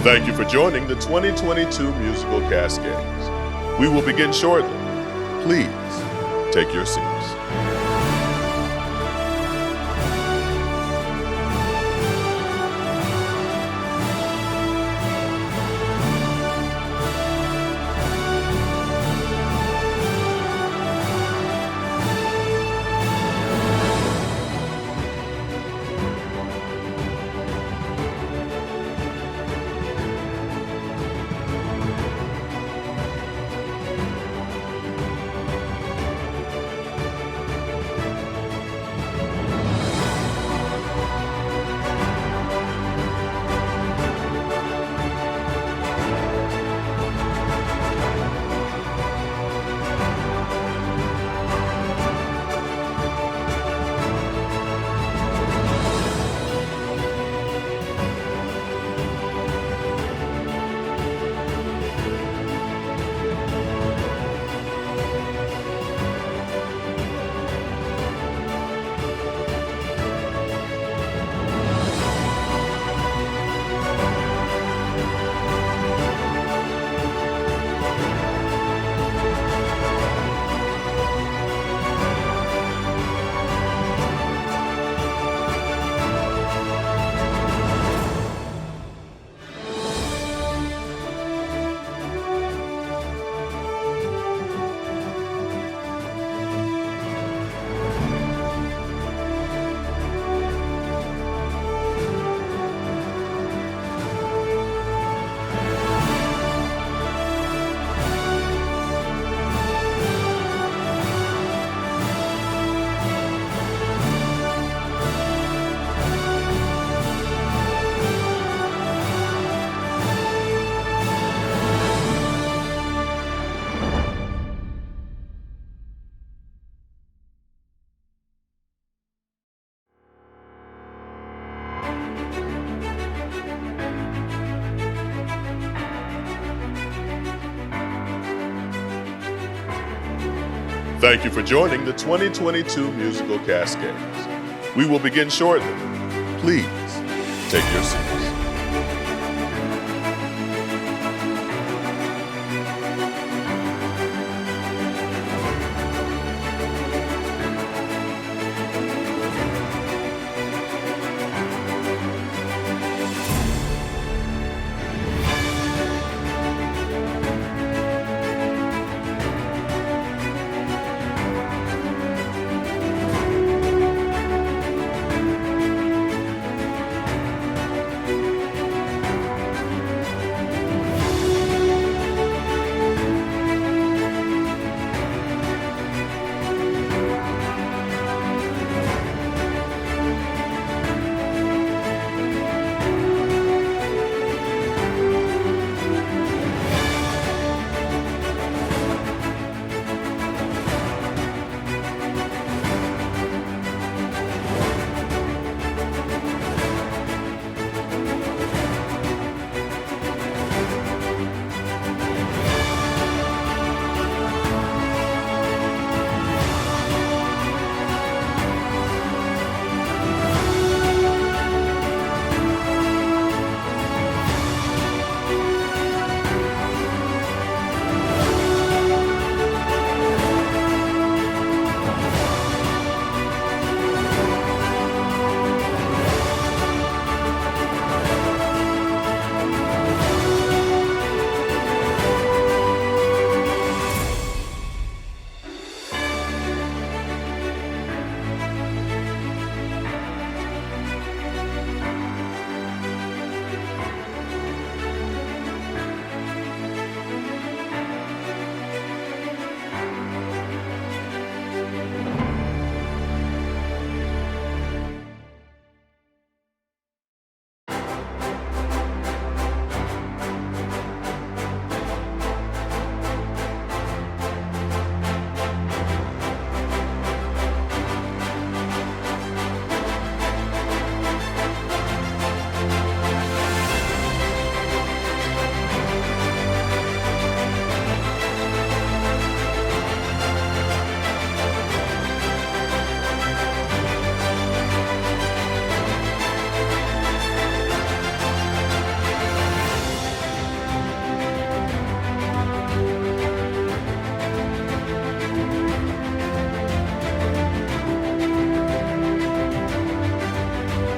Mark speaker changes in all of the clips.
Speaker 1: Thank you for joining the 2022 Musical Cascades. We will begin shortly. Please take your seats. Thank you for joining the 2022 Musical Cascades. We will begin shortly. Please take your seats.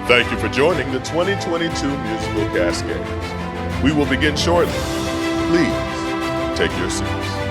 Speaker 1: Thank you for joining the 2022 Musical Cascades. We will begin shortly. Please take your seats.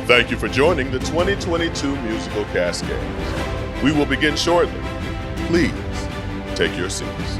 Speaker 1: Thank you for joining the 2022 Musical Cascades. We will begin shortly. Please take your seats.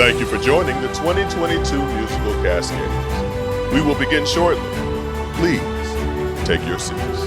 Speaker 1: Thank you for joining the 2022 Musical Cascades. We will begin shortly. Please take your seats.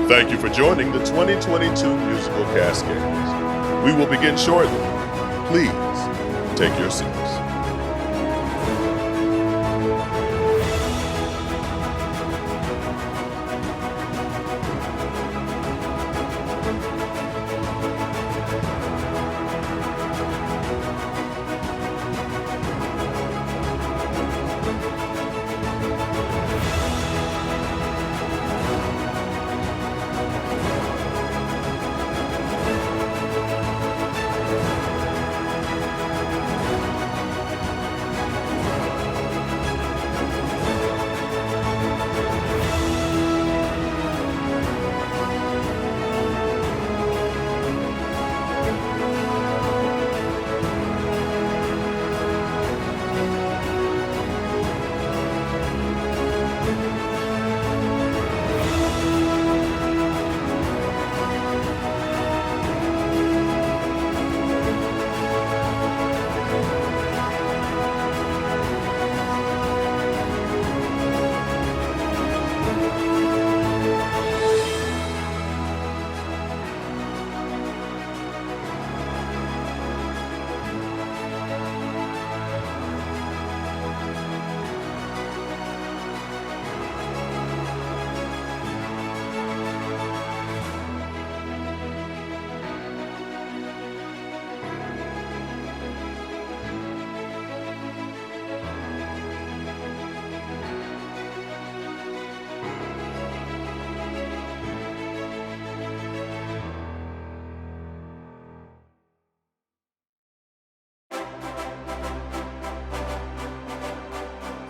Speaker 1: Thank you for joining the 2022 Musical Cascades. We will begin shortly. Please take your seats.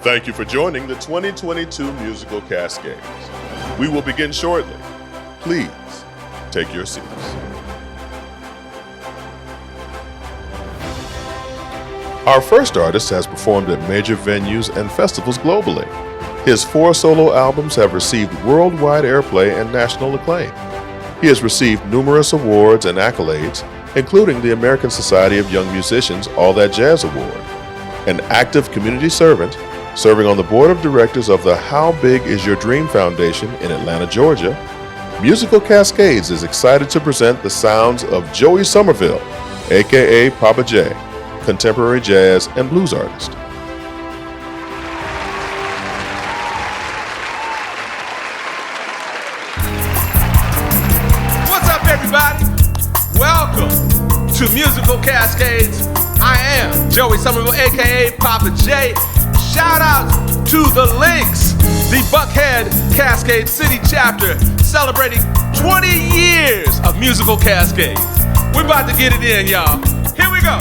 Speaker 1: Thank you for joining the 2022 Musical Cascades. We will begin shortly. Please take your seats. Our first artist has performed at major venues and festivals globally. His 4 solo albums have received worldwide airplay and national acclaim. He has received numerous awards and accolades, including the American Society of Young Musicians All That Jazz Award. An active community servant, serving on the board of directors of the How Big Is Your Dream Foundation in Atlanta, Georgia, Musical Cascades is excited to present the sounds of Joey Somerville, aka Papa J, contemporary jazz and blues artist.
Speaker 2: What's up, everybody? Welcome to Musical Cascades. I am Joey Somerville, aka Papa J. Shout out to the Links, the Buckhead Cascade City chapter, celebrating 20 years of Musical Cascades. We're about to get it in, y'all. Here we go.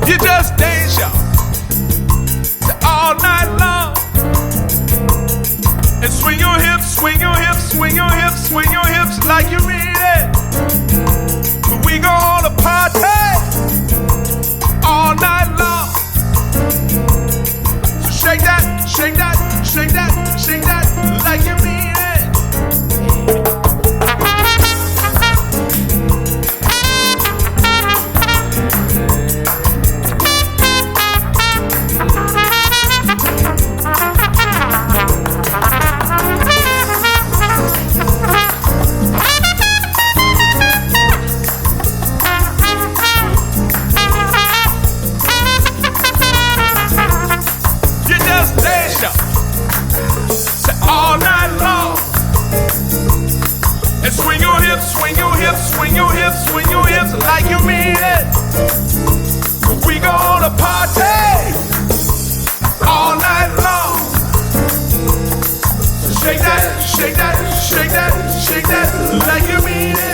Speaker 2: You just dance, y'all, all night long. And swing your hips, swing your hips, swing your hips, swing your hips like you mean it. We gonna party all night long. So shake that, shake that, shake that, shake that like you mean it. All night long. And swing your hips, swing your hips, swing your hips, swing your hips like you mean it. We gonna party all night long. So shake that, shake that, shake that, shake that like you mean it.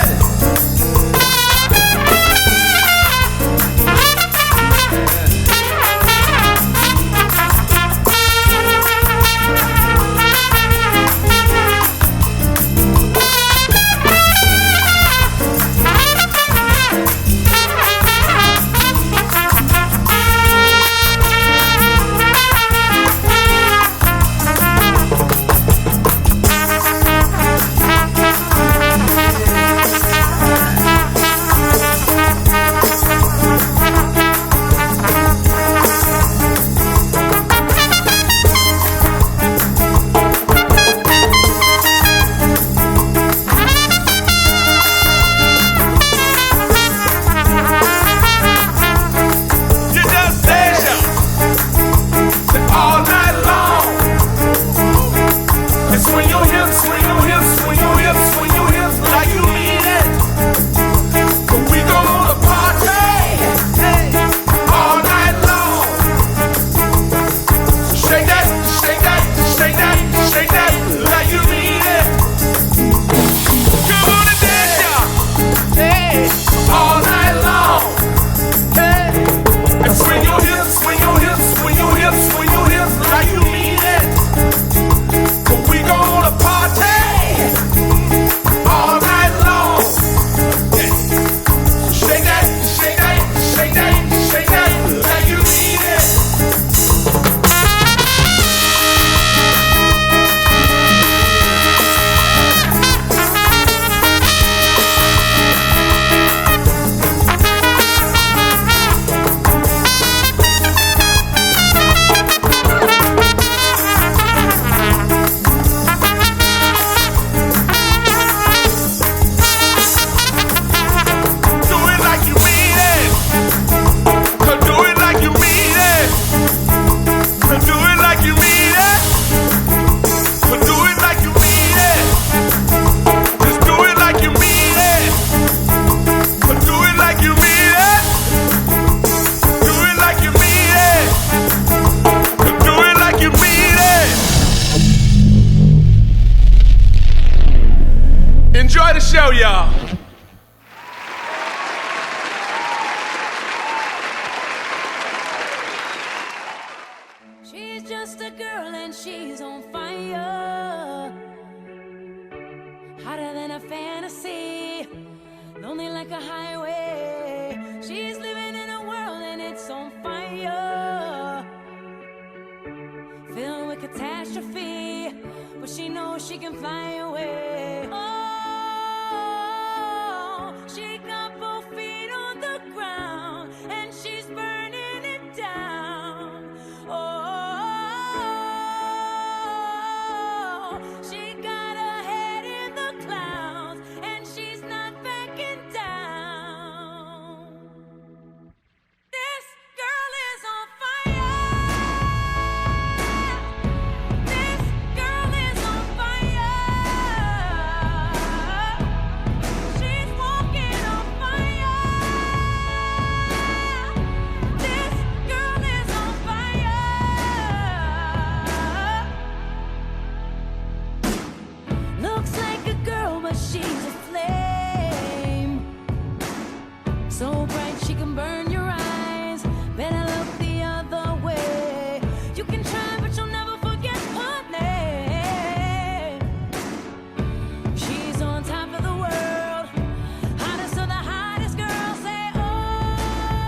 Speaker 2: Enjoy the show, y'all.
Speaker 3: She's just a girl and she's on fire, hotter than a fantasy, lonely like a highway. She's living in a world and it's on fire, filled with catastrophe, but she knows she can fly away. Oh, she got both feet on the ground and she's burning it down. Oh, she got her head in the clouds and she's not backing down. This girl is on fire. This girl is on fire. so bright she can burn your eyes. Better look the other way. You can try, but you'll never forget her name. She's on top of the world, hottest of the hottest girls. Say, oh,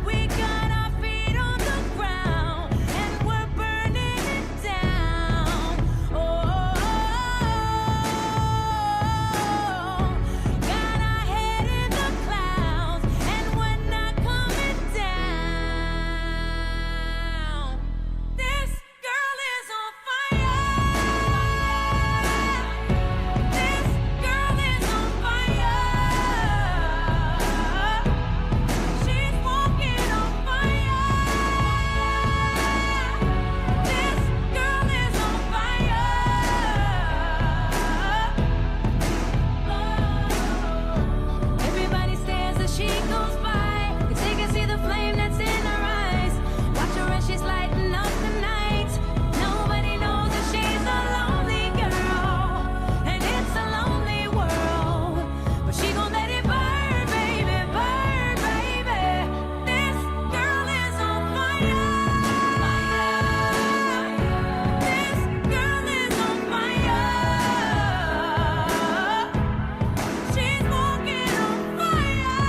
Speaker 3: we got our feet on the ground and we're burning it down. Oh, got our head in the clouds and we're not coming down. This girl is on fire. This girl is on fire. She's walking on fire. This girl is on fire. Everybody stares as she goes by. They can see the flame that's in her eyes. Watch her as she's lighting up the night. Nobody knows that she's a lonely girl, and it's a lonely world. But she gon' let it burn, baby, burn, baby. This girl is on fire. This girl is on fire. She's walking on fire.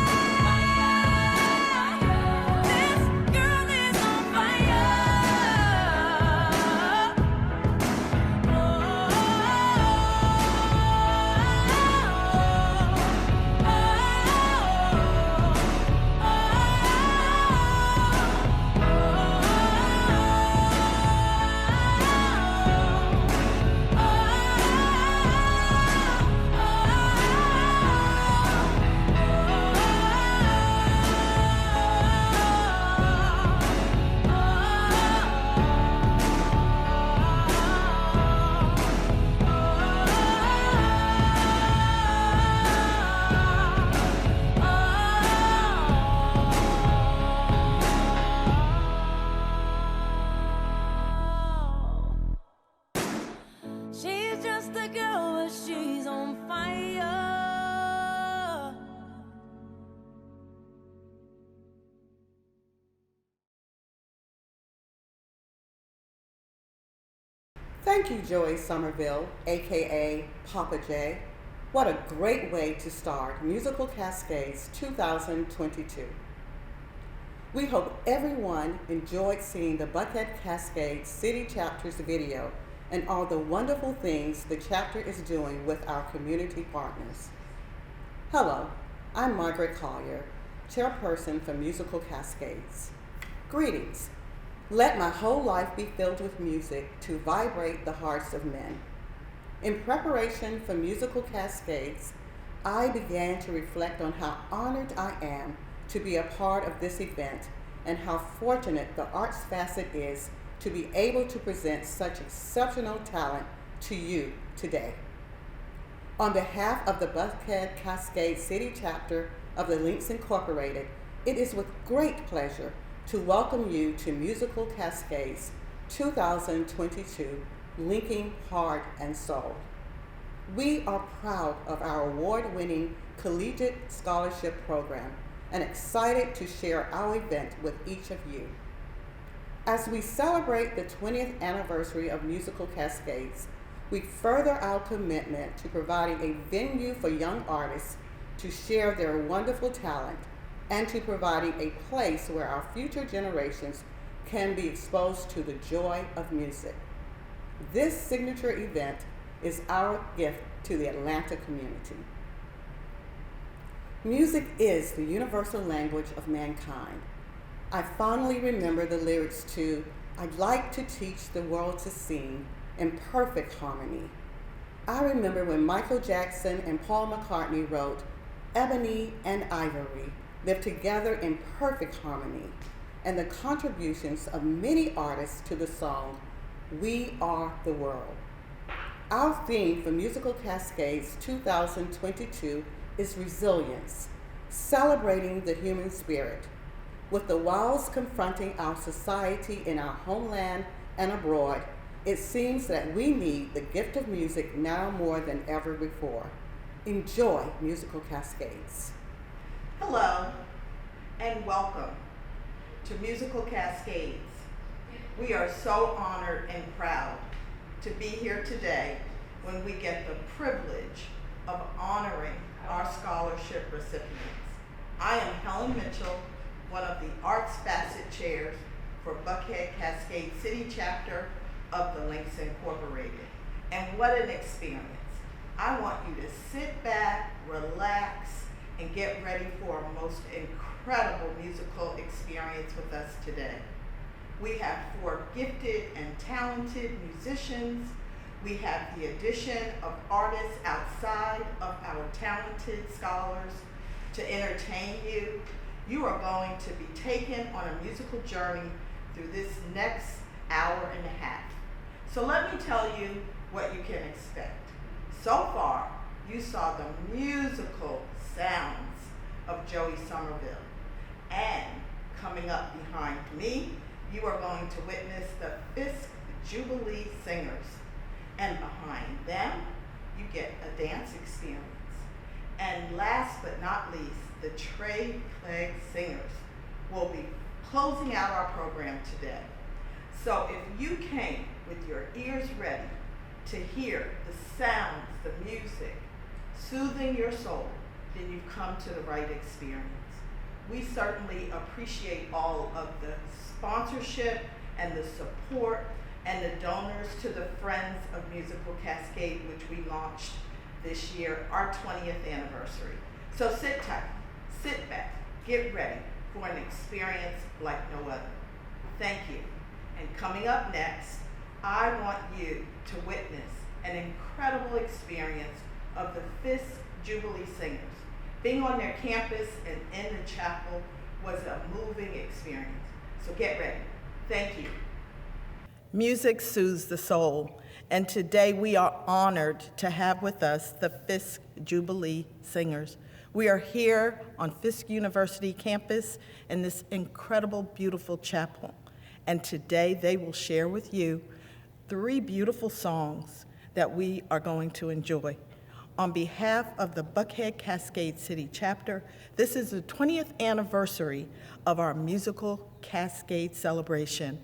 Speaker 3: This girl is on fire. She's just a girl, but she's on fire.
Speaker 4: Thank you, Joey Somerville, aka Papa J. What a great way to start Musical Cascades 2022. We hope everyone enjoyed seeing the Buckhead Cascade City Chapter's video and all the wonderful things the chapter is doing with our community partners. Hello, I'm Margaret Collier, chairperson for Musical Cascades. Greetings. Let my whole life be filled with music to vibrate the hearts of men. In preparation for Musical Cascades, I began to reflect on how honored I am to be a part of this event and how fortunate the arts facet is to be able to present such exceptional talent to you today. On behalf of the Buckhead Cascade City Chapter of the Links Incorporated, it is with great pleasure to welcome you to Musical Cascades 2022, Linking Heart and Soul. We are proud of our award-winning collegiate scholarship program and excited to share our event with each of you. As we celebrate the 20th anniversary of Musical Cascades, we further our commitment to providing a venue for young artists to share their wonderful talent and to providing a place where our future generations can be exposed to the joy of music. This signature event is our gift to the Atlanta community. Music is the universal language of mankind. I fondly remember the lyrics to "I'd like to teach the world to sing in perfect harmony." I remember when Michael Jackson and Paul McCartney wrote, "Ebony and ivory live together in perfect harmony," and the contributions of many artists to the song, "We Are the World." Our theme for Musical Cascades 2022 is resilience, celebrating the human spirit. With the woes confronting our society in our homeland and abroad, it seems that we need the gift of music now more than ever before. Enjoy Musical Cascades.
Speaker 5: Hello, and welcome to Musical Cascades. We are so honored and proud to be here today when we get the privilege of honoring our scholarship recipients. I am Helen Mitchell, one of the Arts Facet Chairs for Buckhead Cascade City chapter of the Links Incorporated. And what an experience. I want you to sit back, relax, and get ready for a most incredible musical experience with us today. We have 4 gifted and talented musicians. We have the addition of artists outside of our talented scholars to entertain you. You are going to be taken on a musical journey through this next hour and a half. So let me tell you what you can expect. So far, you saw the musical sounds of Joey Somerville. And coming up behind me, you are going to witness the Fisk Jubilee Singers. And behind them, you get a dance experience. And last but not least, the Trey Clegg Singers will be closing out our program today. So if you came with your ears ready to hear the sounds, the music, soothing your soul, then you've come to the right experience. We certainly appreciate all of the sponsorship and the support and the donors to the Friends of Musical Cascade, which we launched this year, our 20th anniversary. So sit tight, sit back, get ready for an experience like no other. Thank you. And coming up next, I want you to witness an incredible experience of the Fisk Jubilee Singers. Being on their campus and in the chapel was a moving experience. So get ready. Thank you. Music soothes the soul, and today we are honored to have with us the Fisk Jubilee Singers. We are here on Fisk University campus in this incredible, beautiful chapel, and today they will share with you 3 beautiful songs that we are going to enjoy. On behalf of the Buckhead Cascade City chapter, this is the 20th anniversary of our Musical Cascade celebration.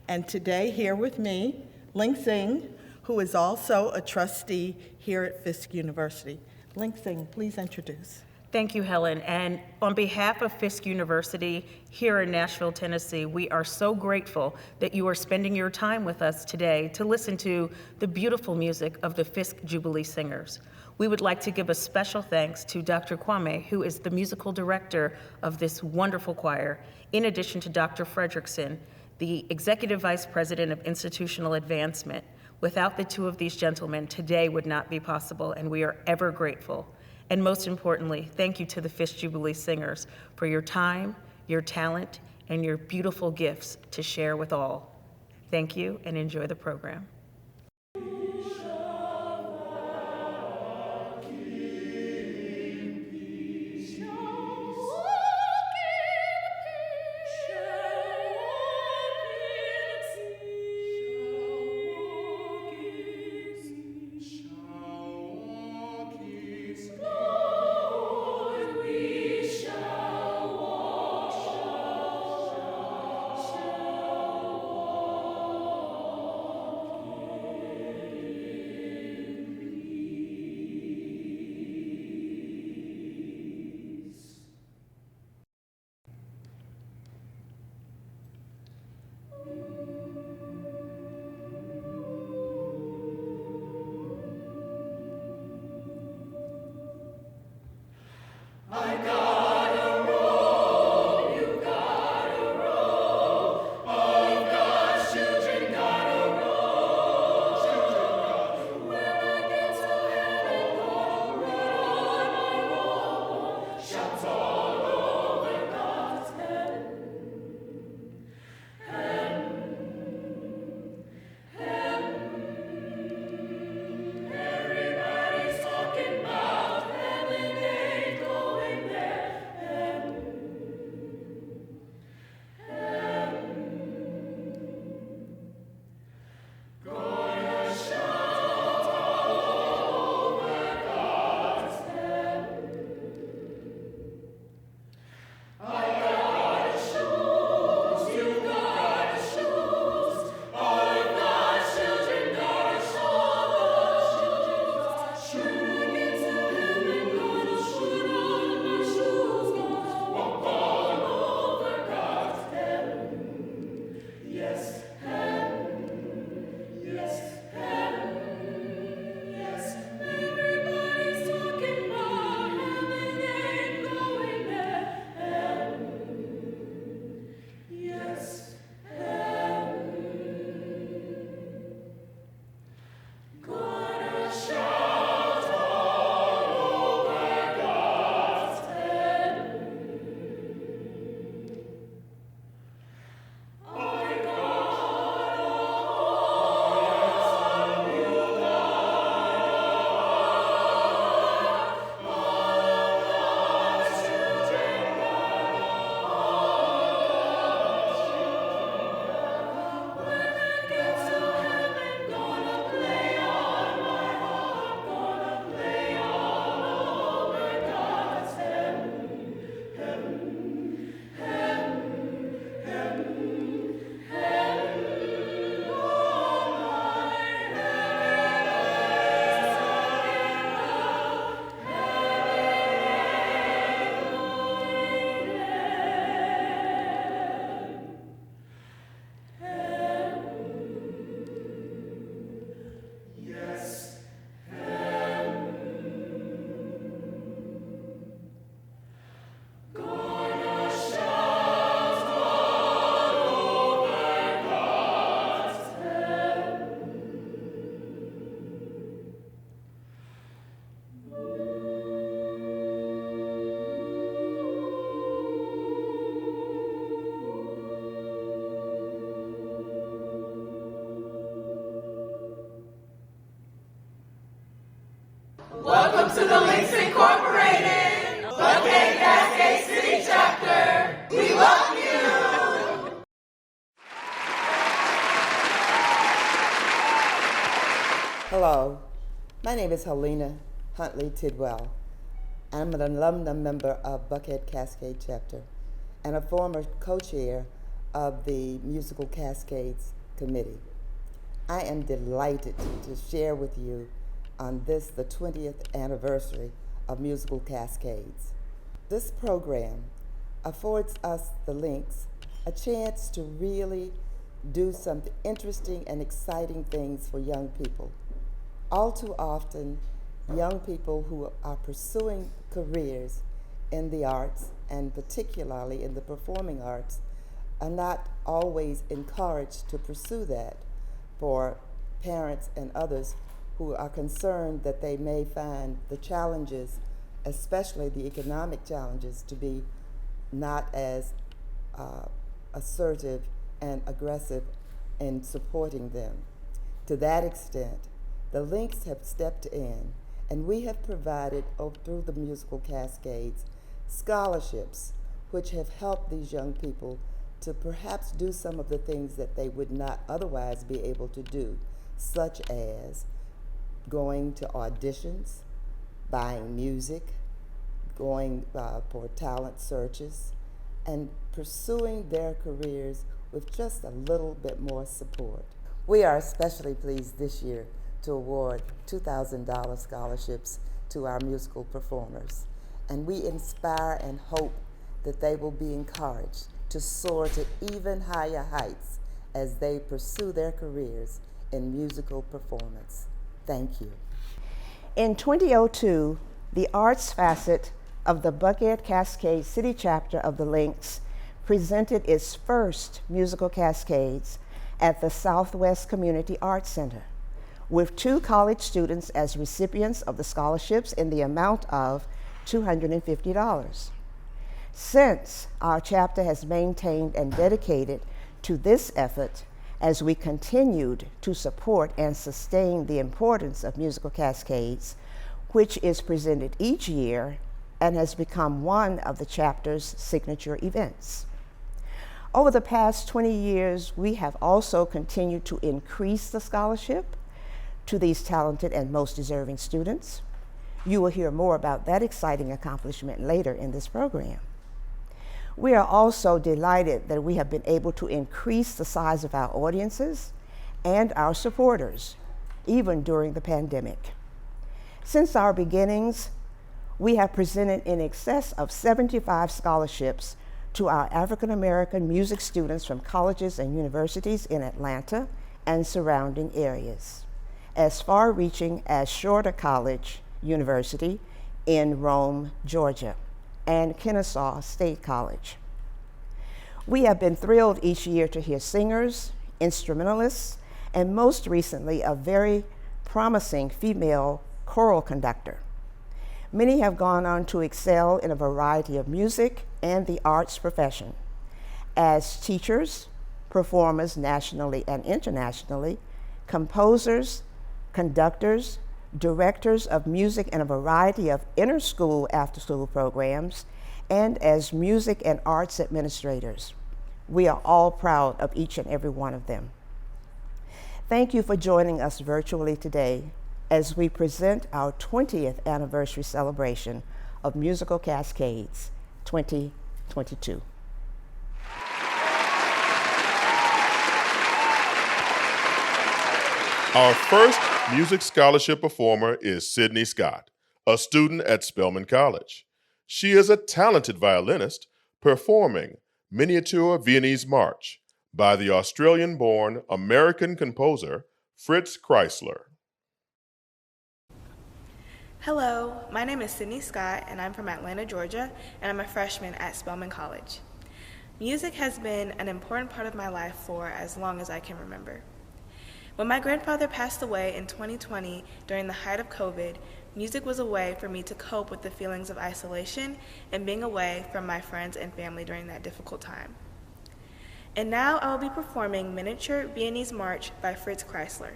Speaker 5: And today, here with me, Ling Sing, who is also a trustee here at Fisk University. Ling Sing, please introduce.
Speaker 6: Thank you, Helen. And on behalf of Fisk University here in Nashville, Tennessee, we are so grateful that you are spending your time with us today to listen to the beautiful music of the Fisk Jubilee Singers. We would like to give a special thanks to Dr. Kwame, who is the musical director of this wonderful choir, in addition to Dr. Fredrickson, the Executive Vice President of Institutional Advancement. Without the 2 of these gentlemen, today would not be possible, and we are ever grateful. And most importantly, thank you to the Fisk Jubilee Singers for your time, your talent, and your beautiful gifts to share with all. Thank you, and enjoy the program.
Speaker 7: Hello, my name is Helena Huntley Tidwell. I'm an alumna member of Buckhead Cascade Chapter and a former co-chair of the Musical Cascades Committee. I am delighted to share with you on this, the 20th anniversary of Musical Cascades. This program affords us, the Links, a chance to really do some interesting and exciting things for young people. All too often, young people who are pursuing careers in the arts, and particularly in the performing arts, are not always encouraged to pursue that for parents and others who are concerned that they may find the challenges, especially the economic challenges, to be not as assertive and aggressive in supporting them. To that extent, the Links have stepped in, and we have provided, through the Musical Cascades, scholarships which have helped these young people to perhaps do some of the things that they would not otherwise be able to do, such as going to auditions, buying music, going for talent searches, and pursuing their careers with just a little bit more support. We are especially pleased this year to award $2,000 scholarships to our musical performers, and we inspire and hope that they will be encouraged to soar to even higher heights as they pursue their careers in musical performance. Thank you.
Speaker 8: In 2002, the arts facet of the Buckhead Cascade City chapter of the Links presented its first Musical Cascades at the Southwest Community Arts Center, with 2 college students as recipients of the scholarships in the amount of $250. Since, our chapter has maintained and dedicated to this effort as we continued to support and sustain the importance of Musical Cascades, which is presented each year and has become one of the chapter's signature events. Over the past 20 years, we have also continued to increase the scholarship to these talented and most deserving students. You will hear more about that exciting accomplishment later in this program. We are also delighted that we have been able to increase the size of our audiences and our supporters, even during the pandemic. Since our beginnings, we have presented in excess of 75 scholarships to our African American music students from colleges and universities in Atlanta and surrounding areas, as far-reaching as Shorter College University in Rome, Georgia, and Kennesaw State College. We have been thrilled each year to hear singers, instrumentalists, and most recently, a very promising female choral conductor. Many have gone on to excel in a variety of music and the arts profession as teachers, performers nationally and internationally, composers, conductors, directors of music in a variety of inter-school after-school programs, and as music and arts administrators. We are all proud of each and every one of them. Thank you for joining us virtually today as we present our 20th anniversary celebration of Musical Cascades 2022.
Speaker 1: Our first music scholarship performer is Sydney Scott, a student at Spelman College. She is a talented violinist performing Miniature Viennese March by the Australian-born American composer Fritz Kreisler.
Speaker 9: Hello, my name is Sydney Scott, and I'm from Atlanta, Georgia, and I'm a freshman at Spelman College. Music has been an important part of my life for as long as I can remember. When my grandfather passed away in 2020 during the height of COVID, music was a way for me to cope with the feelings of isolation and being away from my friends and family during that difficult time. And now I will be performing Miniature Viennese March by Fritz Kreisler.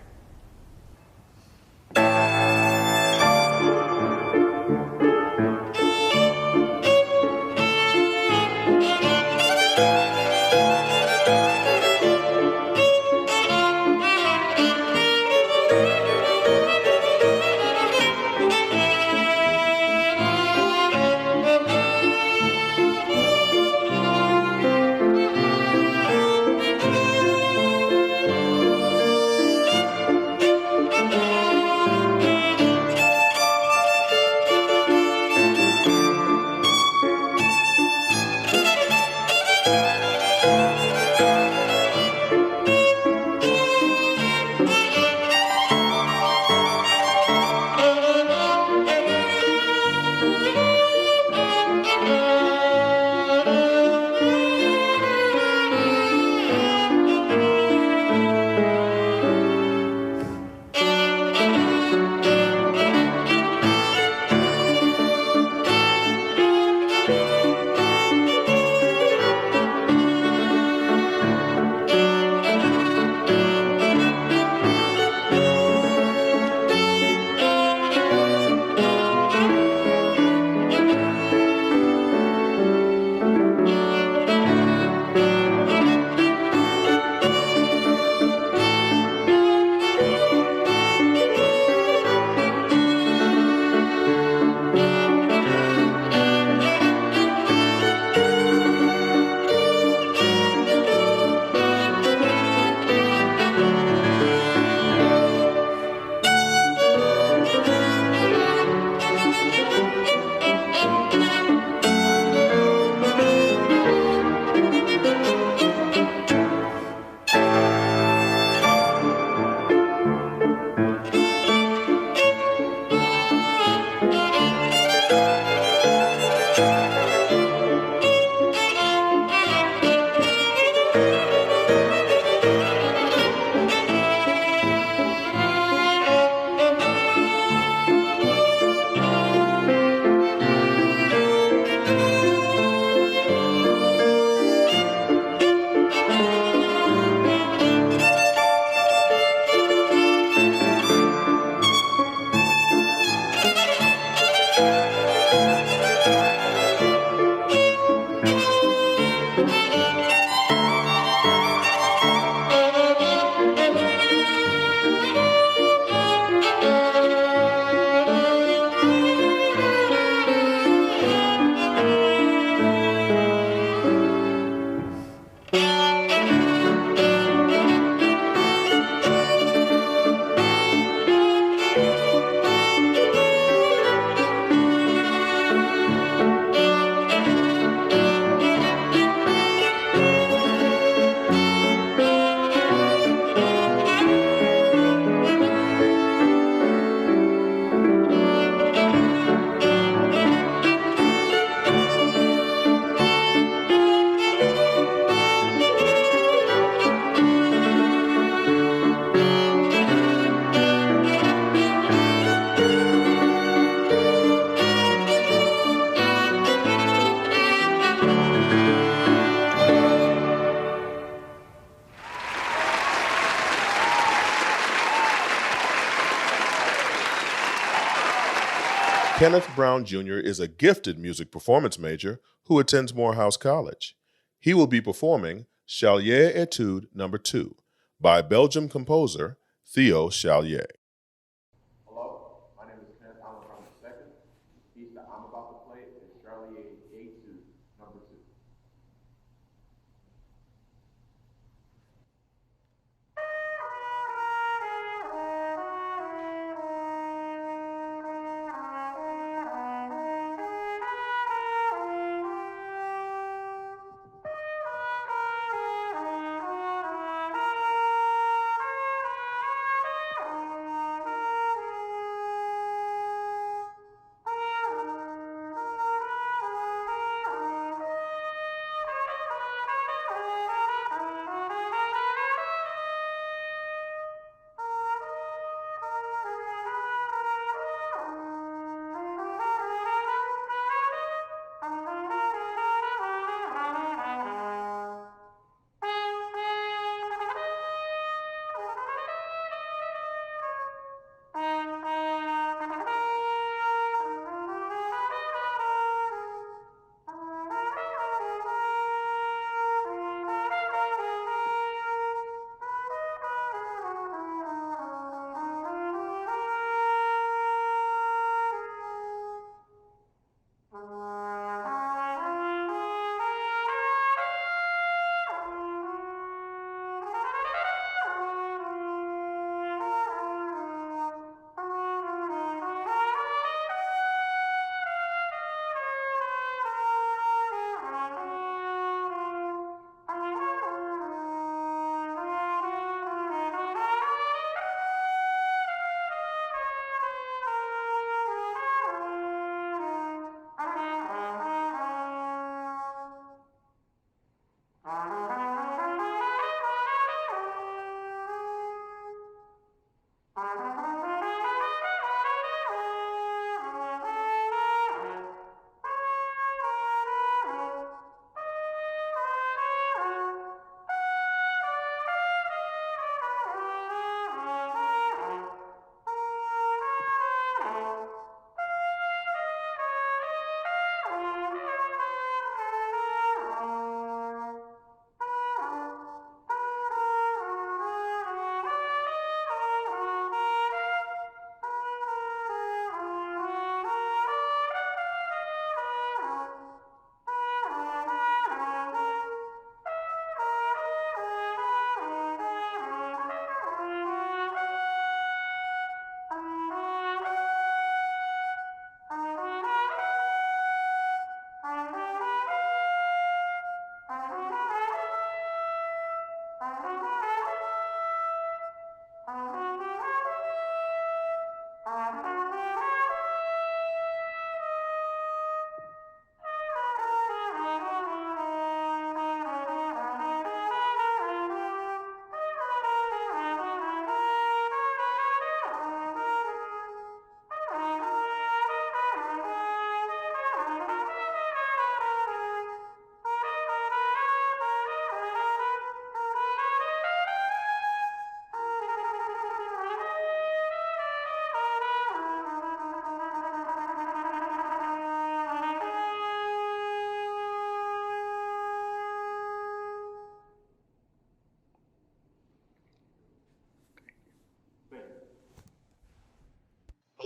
Speaker 1: Kenneth Brown Jr. is a gifted music performance major who attends Morehouse College. He will be performing Chalier Etude No. 2 by Belgian composer Theo Chalier.
Speaker 10: Hello, my name is Kenneth Allen Brown II. The piece that I'm about to play is Chalier Etude No. 2.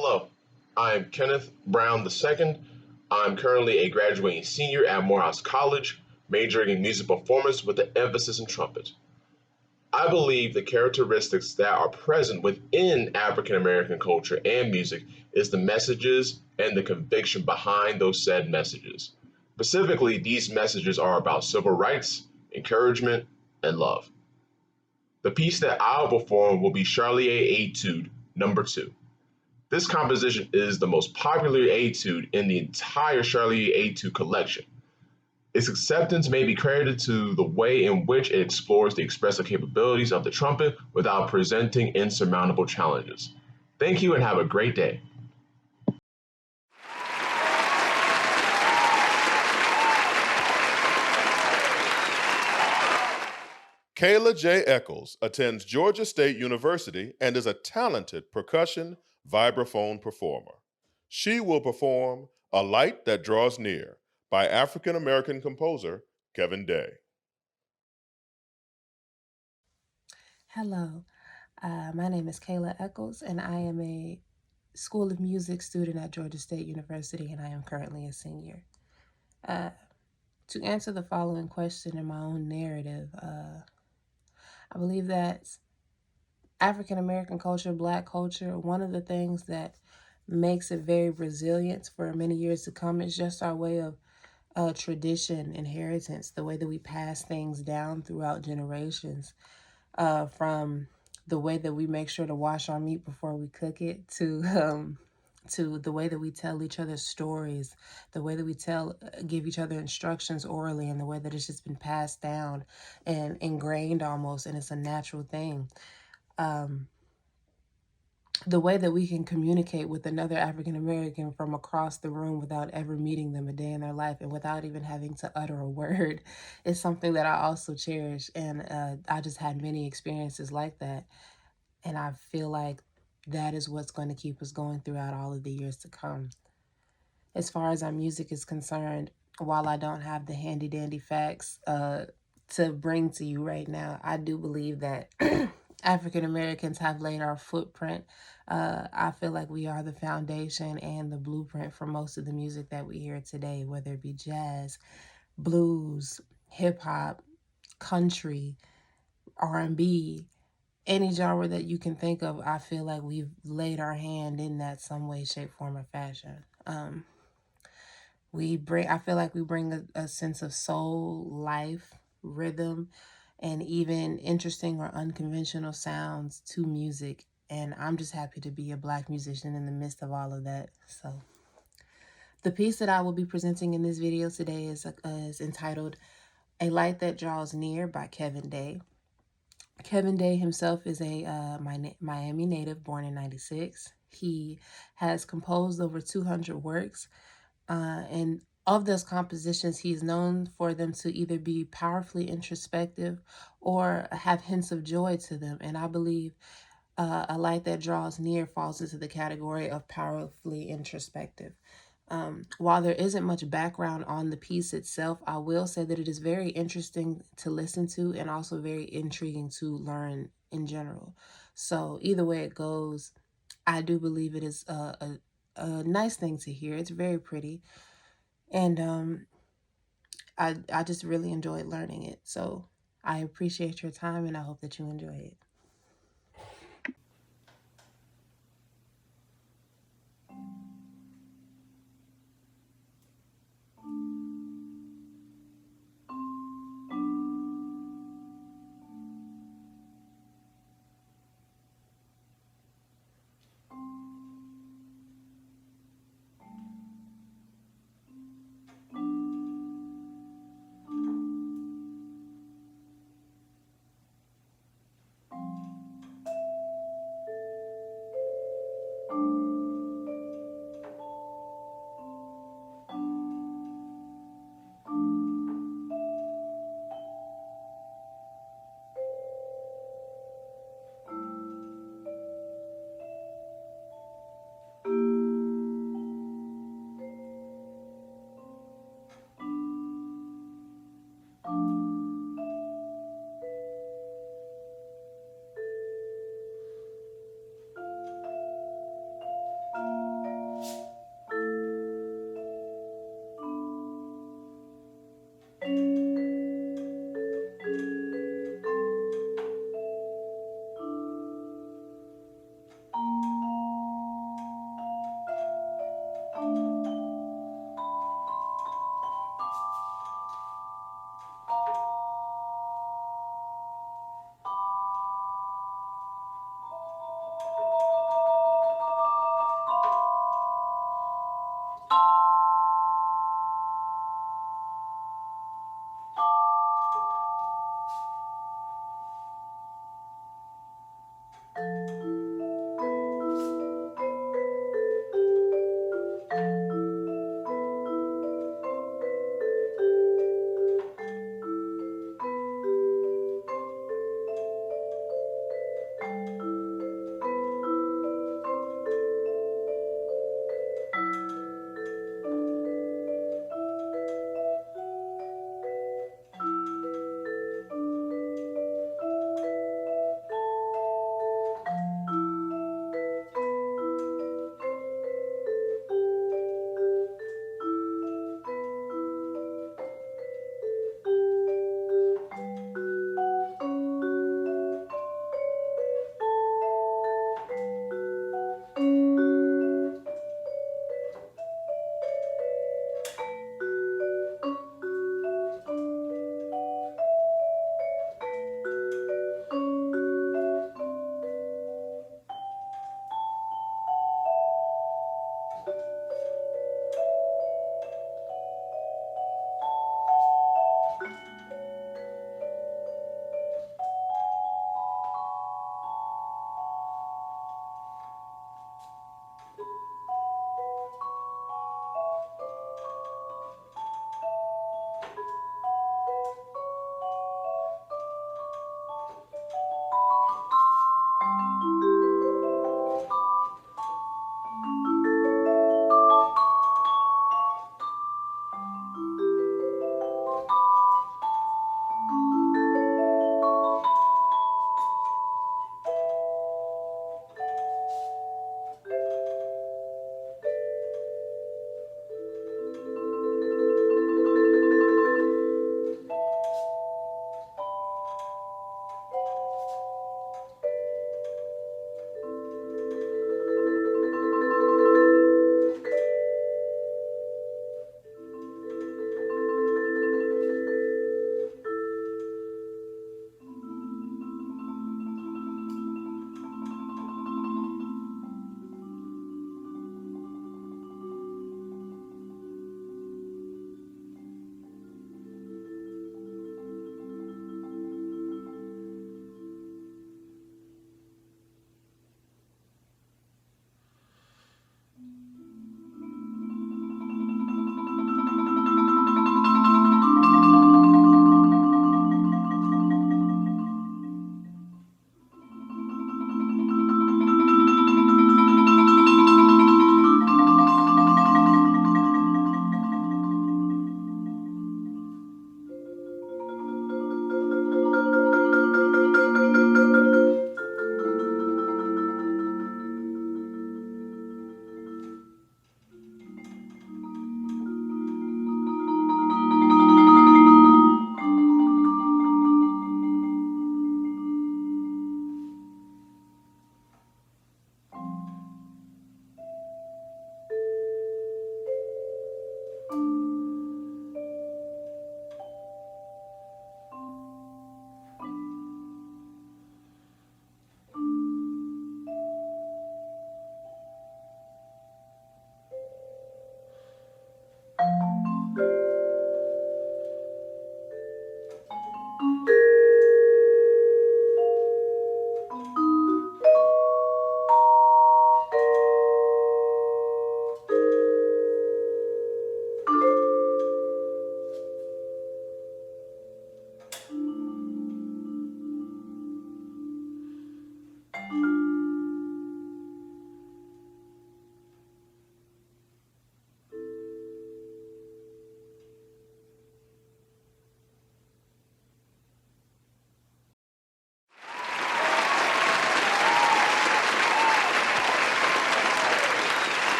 Speaker 11: Hello, I'm Kenneth Brown II. I'm currently a graduating senior at Morehouse College, majoring in music performance with an emphasis in trumpet. I believe the characteristics that are present within African American culture and music is the messages and the conviction behind those said messages. Specifically, these messages are about civil rights, encouragement, and love. The piece that I'll perform will be Charlier Etude No. 2. This composition is the most popular etude in the entire Charlier Etude collection. Its acceptance may be credited to the way in which it explores the expressive capabilities of the trumpet without presenting insurmountable challenges. Thank you and have a great day.
Speaker 1: Kayla J. Eccles attends Georgia State University and is a talented percussion vibraphone performer. She will perform A Light That Draws Near by African American composer Kevin Day.
Speaker 12: Hello, my name is Kayla Eccles, and I am a School of Music student at Georgia State University, and I am currently a senior. To answer the following question in my own narrative, I believe that African American culture, Black culture, one of the things that makes it very resilient for many years to come is just our way of tradition, inheritance, the way that we pass things down throughout generations. From the way that we make sure to wash our meat before we cook it to the way that we tell each other stories, the way that we give each other instructions orally, and the way that it's just been passed down and ingrained almost, and it's a natural thing. The way that we can communicate with another African American from across the room without ever meeting them a day in their life and without even having to utter a word is something that I also cherish. And I just had many experiences like that. And I feel like that is what's going to keep us going throughout all of the years to come. As far as our music is concerned, while I don't have the handy dandy facts to bring to you right now, I do believe that African Americans have laid our footprint. I feel like we are the foundation and the blueprint for most of the music that we hear today, whether it be jazz, blues, hip hop, country, R&B, any genre that you can think of. I feel like we've laid our hand in that some way, shape, form, or fashion. I feel like we bring a sense of soul, life, rhythm, and even interesting or unconventional sounds to music. And I'm just happy to be a Black musician in the midst of all of that. So the piece that I will be presenting in this video today is entitled A Light That Draws Near by Kevin Day. Kevin Day himself is a Miami native born in 96. He has composed over 200 works. And of those compositions, he's known for them to either be powerfully introspective or have hints of joy to them. And I believe A Light That Draws Near falls into the category of powerfully introspective. While there isn't much background on the piece itself, I will say that it is very interesting to listen to and also very intriguing to learn in general. So either way it goes, I do believe it is a nice thing to hear. It's very pretty. And I just really enjoyed learning it. So I appreciate your time and I hope that you enjoy it.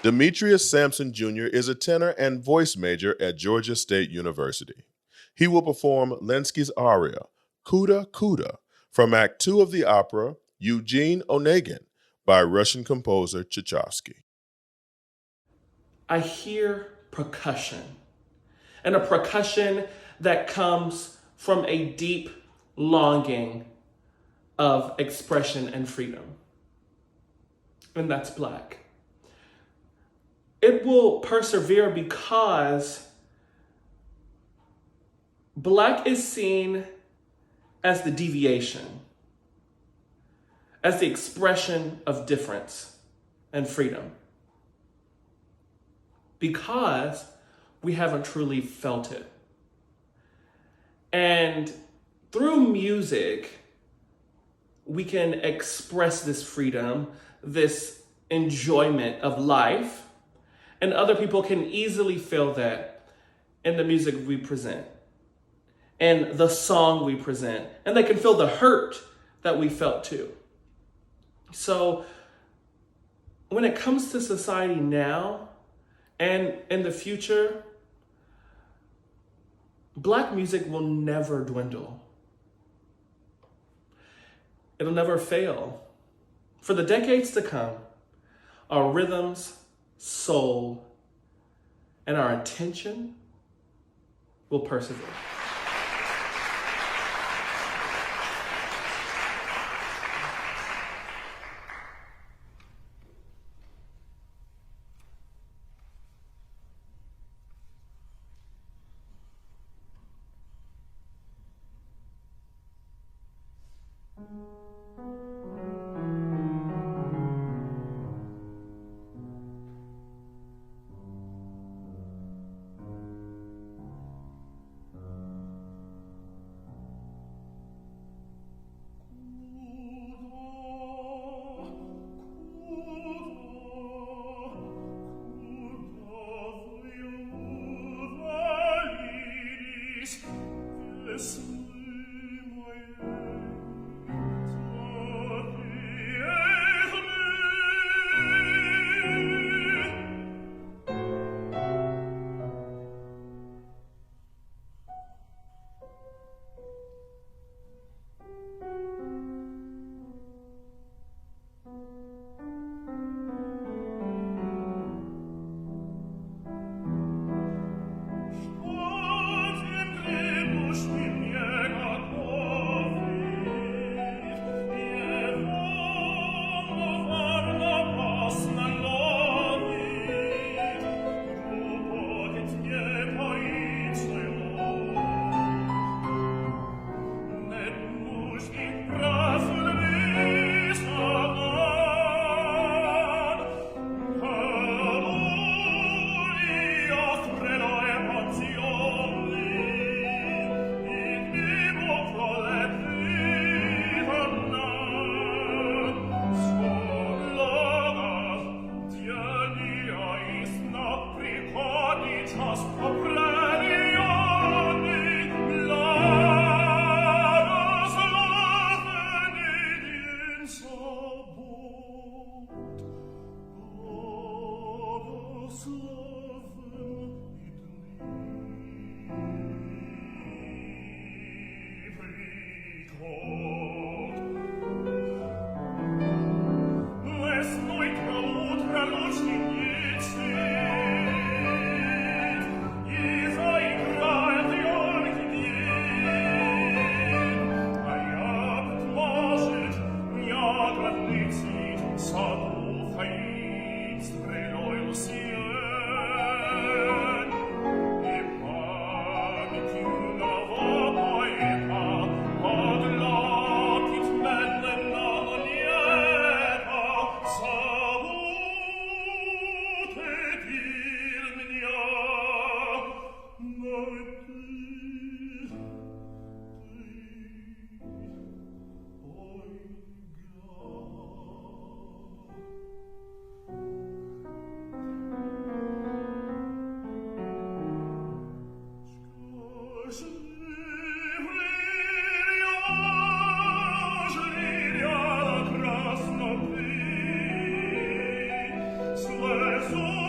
Speaker 1: Demetrius Sampson Jr. is a tenor and voice major at Georgia State University. He will perform Lenski's aria, Kuda Kuda, from Act 2 of the opera Eugene Onegin by Russian composer Tchaikovsky.
Speaker 13: I hear percussion, and a percussion that comes from a deep longing of expression and freedom. And that's Black. It will persevere because Black is seen as the deviation, as the expression of difference and freedom. Because we haven't truly felt it. And through music, we can express this freedom, this enjoyment of life, and other people can easily feel that in the music we present and the song we present, and they can feel the hurt that we felt too. So when it comes to society now and in the future, Black music will never dwindle. It'll never fail. For the decades to come, our rhythms, soul, and our attention will persevere.
Speaker 14: So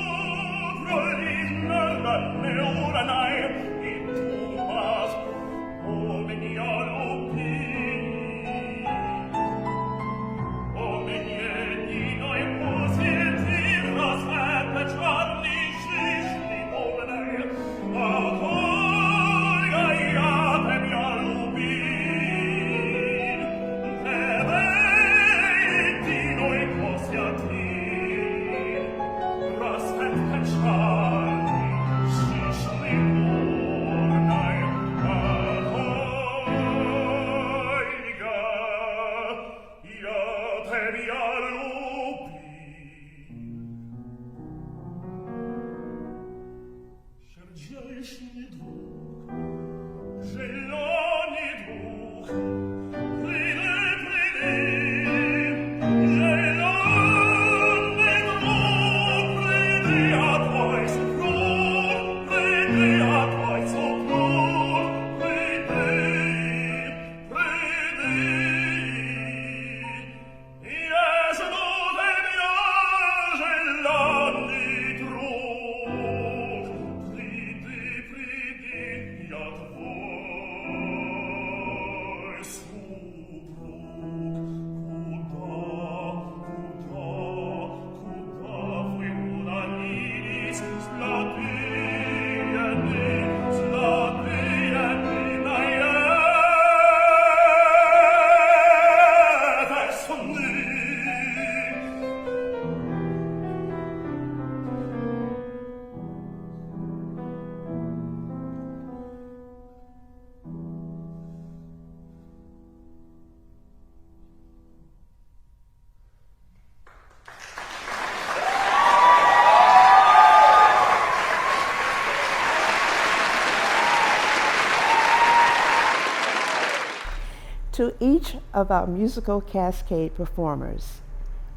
Speaker 8: To each of our musical cascade performers,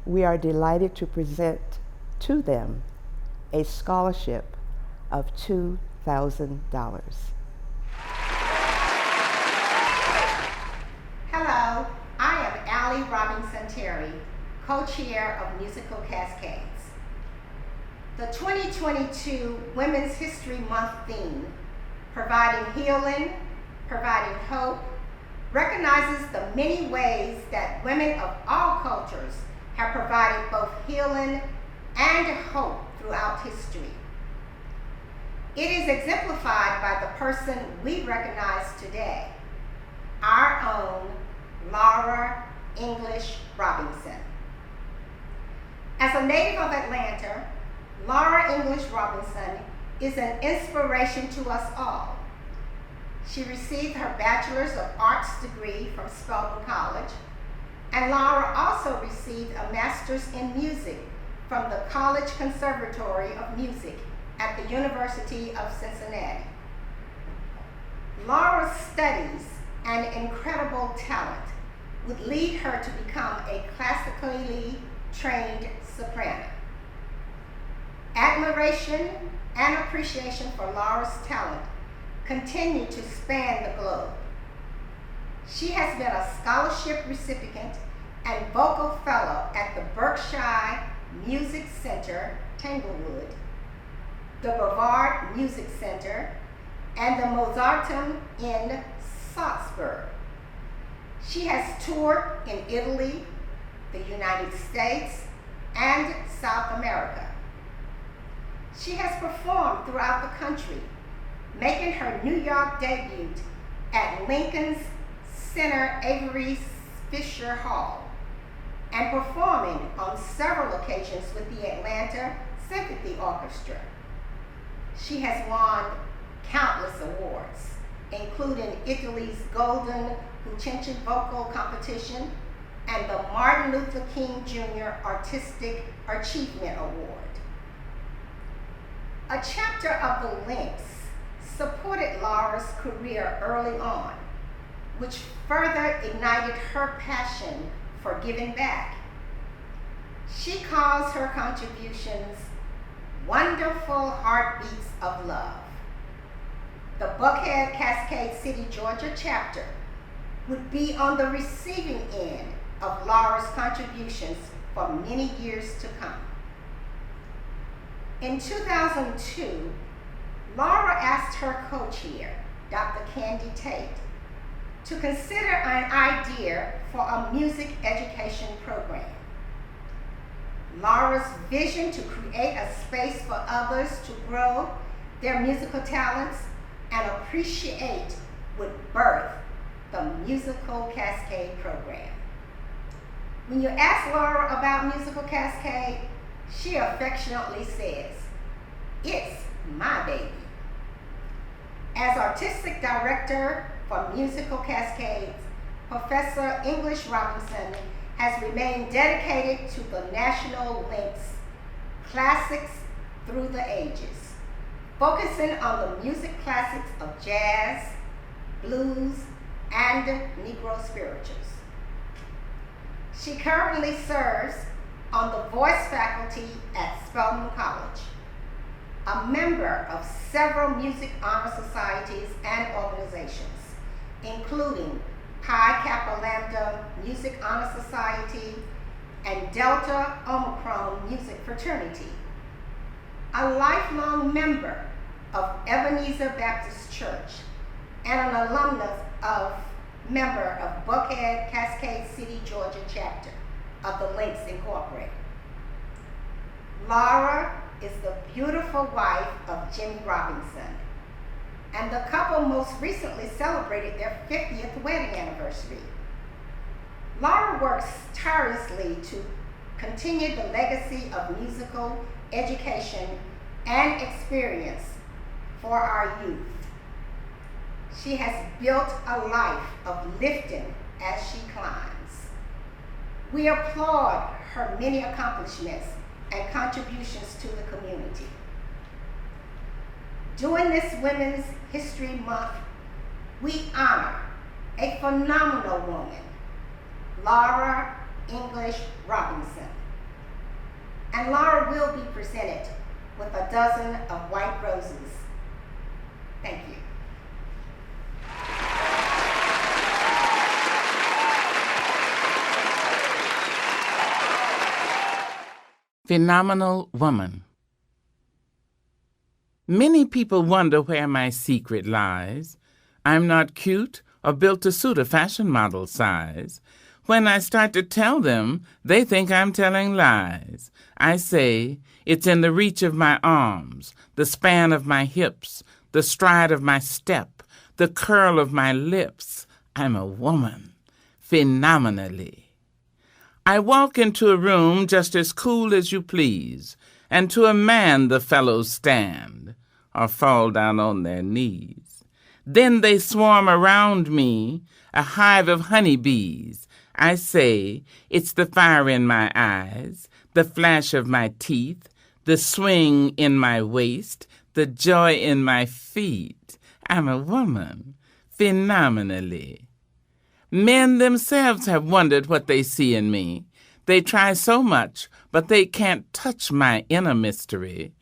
Speaker 8: we are delighted to present to them a scholarship of $2,000.
Speaker 14: Hello, I am Allie Robinson Terry, co-chair of Musical Cascades. The 2022 Women's History Month theme, Providing Healing, Providing Hope, recognizes the many ways that women of all cultures have provided both healing and hope throughout history. It is exemplified by the person we recognize today, our own Laura English Robinson. As a native of Atlanta, Laura English Robinson is an inspiration to us all. She received her Bachelor's of Arts degree from Spelman College, and Laura also received a Master's in Music from the College Conservatory of Music at the University of Cincinnati. Laura's studies and incredible talent would lead her to become a classically trained soprano. Admiration and appreciation for Laura's talent continue to span the globe. She has been a scholarship recipient and vocal fellow at the Berkshire Music Center, Tanglewood, the Brevard Music Center, and the Mozarteum in Salzburg. She has toured in Italy, the United States, and South America. She has performed throughout the country, making her New York debut at Lincoln's Center Avery Fisher Hall, and performing on several occasions with the Atlanta Symphony Orchestra. She has won countless awards, including Italy's Golden Puccini Vocal Competition and the Martin Luther King Jr. Artistic Achievement Award. A chapter of the Lynx supported Laura's career early on, which further ignited her passion for giving back. She calls her contributions wonderful heartbeats of love. The Buckhead, Cascade City, Georgia chapter would be on the receiving end of Laura's contributions for many years to come. In 2002, Laura asked her co-chair, Dr. Candy Tate, to consider an idea for a music education program. Laura's vision to create a space for others to grow their musical talents and appreciate would birth the Musical Cascade program. When you ask Laura about Musical Cascade, she affectionately says, "It's my baby." As Artistic Director for Musical Cascades, Professor English Robinson has remained dedicated to the National Lynx Classics Through the Ages. focusing on the music classics of jazz, blues, and Negro spirituals. She currently serves on the voice faculty at Spelman College, a member of several music honor societies and organizations, including Pi Kappa Lambda Music Honor Society and Delta Omicron Music Fraternity. A lifelong member of Ebenezer Baptist Church and an alumnus of member of Buckhead, Cascade City, Georgia chapter of the Links Incorporated. Laura is the beautiful wife of Jimmy Robinson, and the couple most recently celebrated their 50th wedding anniversary. Laura works tirelessly to continue the legacy of musical education and experience for our youth. She has built a life of lifting as she climbs. We applaud her many accomplishments and contributions to the community. During this Women's History Month, we honor a phenomenal woman, Laura English Robinson. And Laura will be presented with a dozen of white roses. Thank you.
Speaker 15: Phenomenal woman. Many people wonder where my secret lies. I'm not cute or built to suit a fashion model size. When I start to tell them, they think I'm telling lies. I say, it's in the reach of my arms, the span of my hips, the stride of my step, the curl of my lips. I'm a woman, phenomenally. I walk into a room just as cool as you please, and to a man the fellows stand, or fall down on their knees. Then they swarm around me, a hive of honeybees. I say, it's the fire in my eyes, the flash of my teeth, the swing in my waist, the joy in my feet. I'm a woman, phenomenally. Men themselves have wondered what they see in me. They try so much, but they can't touch my inner mystery.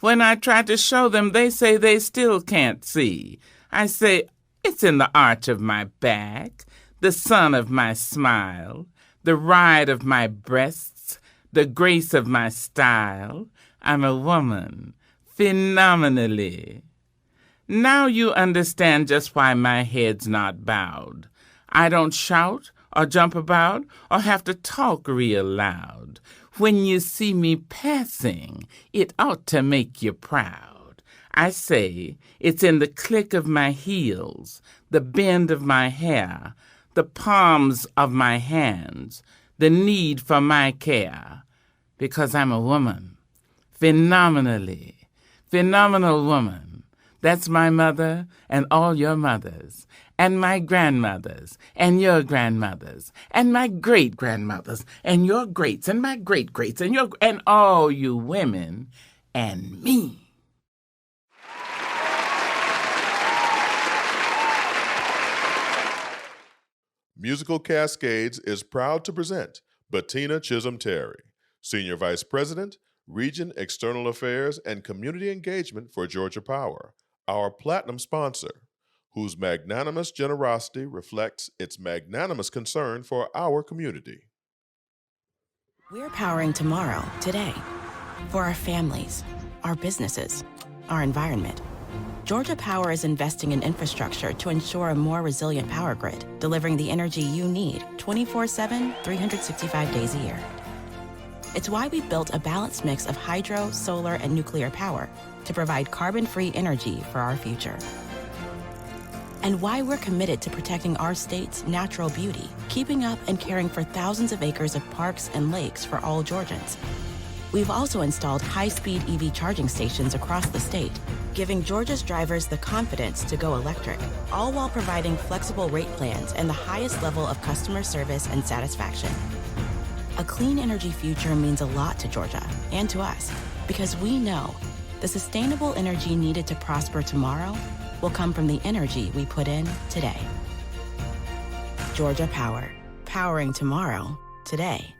Speaker 15: When I try to show them, they say they still can't see. I say, it's in the arch of my back, the sun of my smile, the ride of my breasts, the grace of my style. I'm a woman, phenomenally. Now you understand just why my head's not bowed. I don't shout or jump about or have to talk real loud. When you see me passing, it ought to make you proud. I say it's in the click of my heels, the bend of my hair, the palms of my hands, the need for my care. Because I'm a woman, phenomenally, phenomenal woman. That's my mother and all your mothers, and my grandmothers and your grandmothers, and my great-grandmothers and your greats and my great-greats and all you women and me.
Speaker 1: Musical Cascades is proud to present Bettina Chisholm Terry, Senior Vice President, Region External Affairs and Community Engagement for Georgia Power, our platinum sponsor, whose magnanimous generosity reflects its magnanimous concern for our community.
Speaker 16: We're powering tomorrow, today, for our families, our businesses, our environment. Georgia Power is investing in infrastructure to ensure a more resilient power grid, delivering the energy you need 24/7, 365 days a year. It's why we built a balanced mix of hydro, solar, and nuclear power to provide carbon-free energy for our future. And why we're committed to protecting our state's natural beauty, keeping up and caring for thousands of acres of parks and lakes for all Georgians. We've also installed high-speed EV charging stations across the state, giving Georgia's drivers the confidence to go electric, all while providing flexible rate plans and the highest level of customer service and satisfaction. A clean energy future means a lot to Georgia and to us, because we know the sustainable energy needed to prosper tomorrow will come from the energy we put in today. Georgia Power, powering tomorrow, today.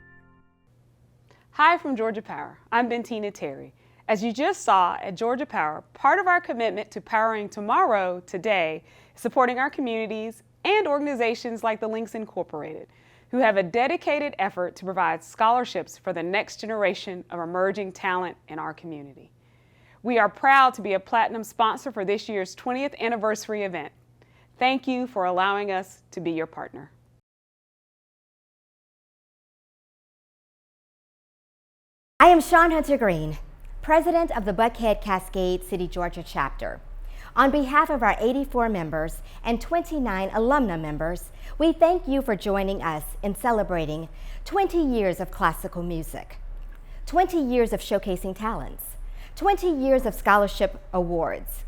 Speaker 17: Hi from Georgia Power. I'm Bentina Terry. As you just saw at Georgia Power, part of our commitment to powering tomorrow, today, is supporting our communities and organizations like the Links Incorporated, who have a dedicated effort to provide scholarships for the next generation of emerging talent in our community. We are proud to be a platinum sponsor for this year's 20th anniversary event. Thank you for allowing us to be your partner.
Speaker 18: I am Shawn Hunter Green, President of the Buckhead Cascade City, Georgia chapter. On behalf of our 84 members and 29 alumna members, we thank you for joining us in celebrating 20 years of classical music, 20 years of showcasing talents, 20 years of scholarship awards,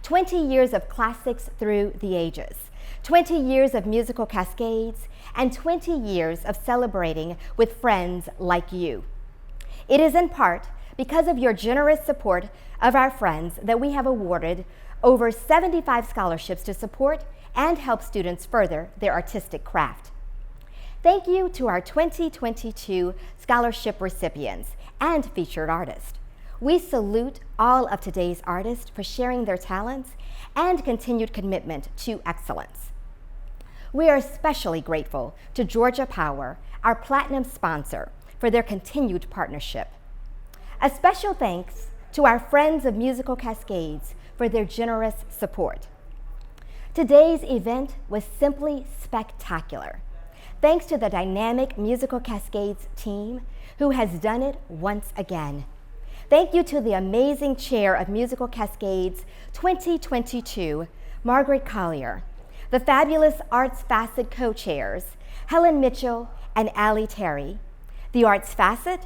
Speaker 18: 20 years of classics through the ages, 20 years of musical cascades, and 20 years of celebrating with friends like you. It is in part because of your generous support of our friends that we have awarded over 75 scholarships to support and help students further their artistic craft. Thank you to our 2022 scholarship recipients and featured artists. We salute all of today's artists for sharing their talents and continued commitment to excellence. We are especially grateful to Georgia Power, our platinum sponsor, for their continued partnership. A special thanks to our friends of Musical Cascades for their generous support. Today's event was simply spectacular. Thanks to the dynamic Musical Cascades team who has done it once again. Thank you to the amazing chair of Musical Cascades 2022, Margaret Collier, the fabulous Arts Facet co-chairs, Helen Mitchell and Allie Terry, the Arts Facet,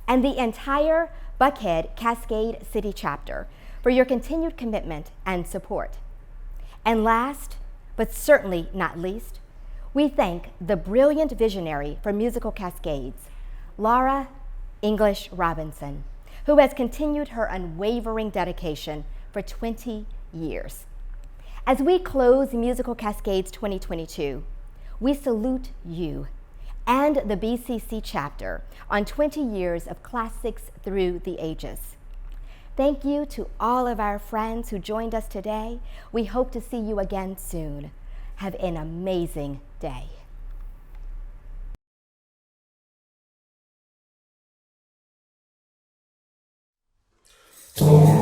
Speaker 18: and the entire Buckhead Cascade City chapter for your continued commitment and support. And last, but certainly not least, we thank the brilliant visionary for Musical Cascades, Laura English Robinson, who has continued her unwavering dedication for 20 years. As we close Musical Cascades 2022, we salute you and the BCC chapter on 20 years of classics through the ages. Thank you to all of our friends who joined us today. We hope to see you again soon. Have an amazing day.
Speaker 19: Oh.